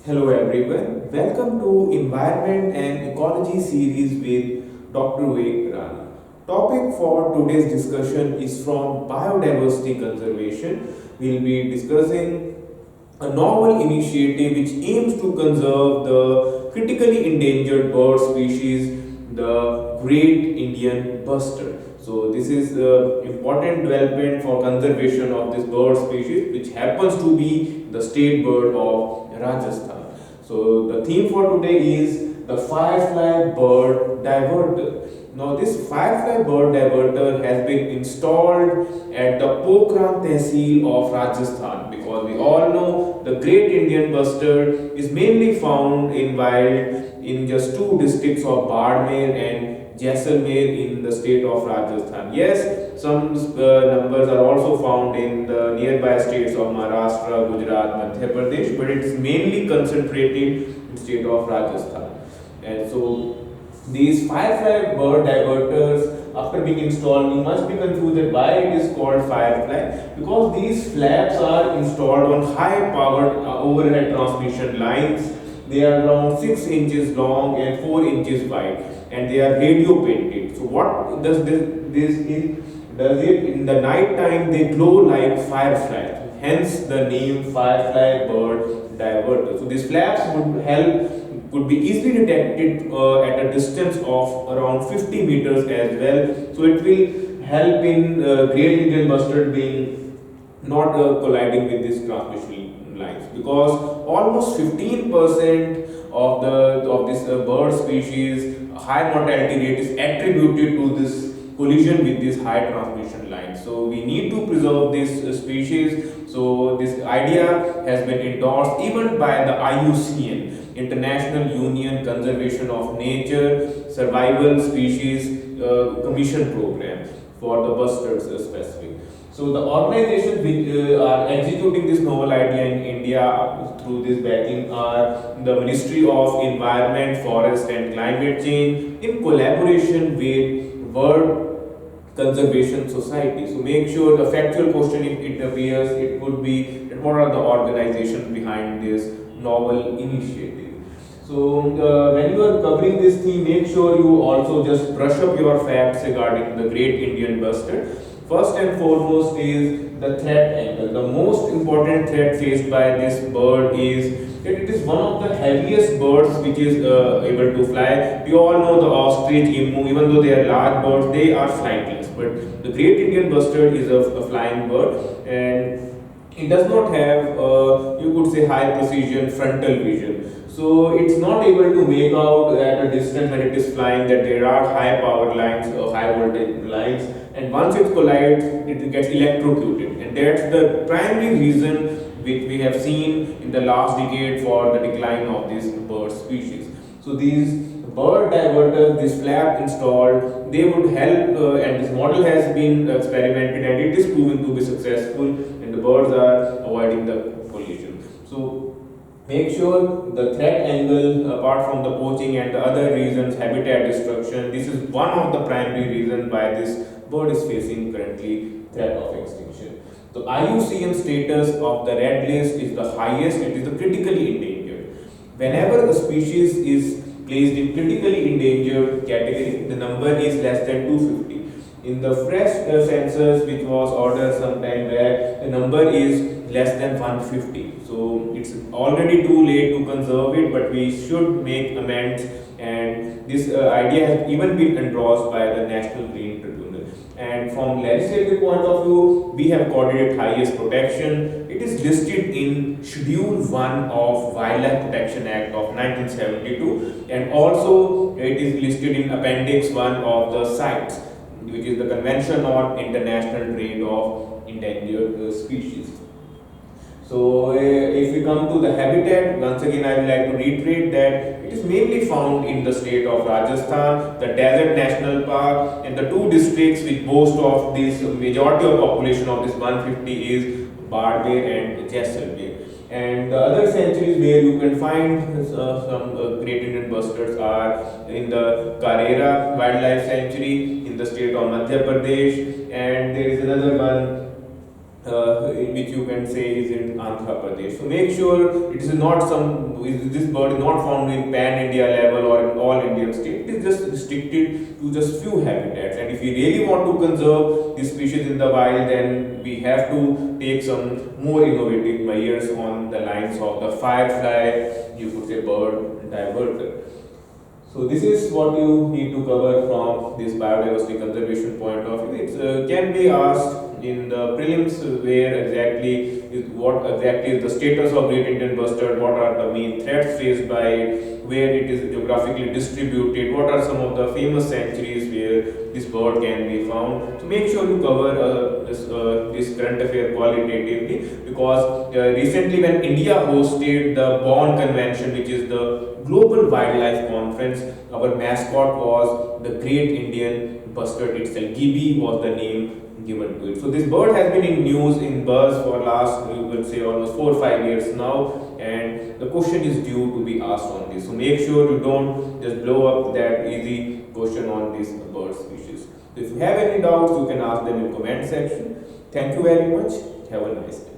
Hello everyone, welcome to Environment and Ecology series with Dr. Vivek Rani. Topic for today's discussion is from biodiversity conservation. We'll be discussing a novel initiative which aims to conserve the critically endangered bird species, the great Indian bustard. So this is the important development for conservation of this bird species, which happens to be the state bird of Rajasthan. So the theme for today is the firefly bird diverter. Now this firefly bird diverter has been installed at the Pokhran Tehsil of Rajasthan, because we all know the great Indian bustard is mainly found in wild in just two districts of Bardmer and Jaisalmer in the state of Rajasthan. Yes, some numbers are also found in the nearby states of Maharashtra, Gujarat, Madhya Pradesh, but it is mainly concentrated in the state of Rajasthan. And so these firefly bird diverters, after being installed, you must be confused why it is called firefly, because these flaps are installed on high powered overhead transmission lines. They are around 6 inches long and 4 inches wide, and they are radio painted. So what does this is? Does it in the night time they glow like fireflies? Hence the name firefly bird diverter. So these flaps could be easily detected at a distance of around 50 meters as well. So it will help in great Indian bustard being not colliding with this transmission lines, because almost 15% of this bird species high mortality rate is attributed to this collision with these high transmission lines. So we need to preserve this species. So this idea has been endorsed even by the IUCN, International Union Conservation of Nature Survival Species Commission Program for the bustards specific. So the organizations which are executing this novel idea in India through this backing are the Ministry of Environment, Forest and Climate Change in collaboration with World Conservation Society. So make sure the factual question, if it appears, it would be what are the organizations behind this novel initiative. So when you are covering this theme, make sure you also just brush up your facts regarding the great Indian bustard. First and foremost is the threat angle. The most important threat faced by this bird is that it is one of the heaviest birds which is able to fly. We all know the ostrich, emu, even though they are large birds, they are flightless. But the great Indian bustard is a flying bird, and it does not have, you could say, high precision frontal vision. So it's not able to make out at a distance when it is flying that there are high power lines or high voltage lines, and once it collides, it gets electrocuted, and that's the primary reason which we have seen in the last decade for the decline of this bird species. So these bird diverters, this flap installed, they would help, and this model has been experimented and it is proven to be successful, and the birds are avoiding the collision. So make sure the threat angle, apart from the poaching and the other reasons, habitat destruction, this is one of the primary reasons why this bird is facing currently threat of extinction. The IUCN status of the red list is the highest, it is the critically endangered. Whenever a species is placed in critically endangered category, the number is less than 250. In the fresh census which was ordered some time back, the number is less than 150. So it's already too late to conserve it, but we should make amends, and this idea has even been endorsed by the National Green Tribunal. And from legislative point of view, we have accorded it highest protection. It is listed in Schedule 1 of Wildlife Protection Act of 1972, and also it is listed in Appendix 1 of the CITES, which is the Convention on International Trade of Endangered Species. So if we come to the habitat, once again I would like to reiterate that it is mainly found in the state of Rajasthan, the Desert National Park, and the two districts which boast of this majority of population of this 150 is Bardmer and Jaisalmer. And the other sanctuaries where you can find some great Indian bustards are in the Karera Wildlife Sanctuary in the state of Madhya Pradesh, and there is another one in which you can say is in Andhra Pradesh. So make sure it is not this bird is not found in pan India level or in all Indian state. It is just restricted to just few habitats. And if we really want to conserve this species in the wild, then we have to take some more innovative measures on the lines of the firefly, you could say bird diverter. So this is what you need to cover from this biodiversity conservation point of view. It can be asked in the prelims what exactly is the status of great Indian bustard, what are the main threats faced by it, where it is geographically distributed, what are some of the famous sanctuaries where this bird can be found. So make sure you cover this current affair qualitatively, because recently when India hosted the Bonn Convention, which is the global wildlife conference, our mascot was the great Indian bustard itself. Gibi was the name given to it. So this bird has been in news, in buzz for last, you would say, almost 4 or 5 years now, and the question is due to be asked on this. So make sure you don't just blow up that easy question on this bird species. So if you have any doubts, you can ask them in comment section. Thank you very much. Have a nice day.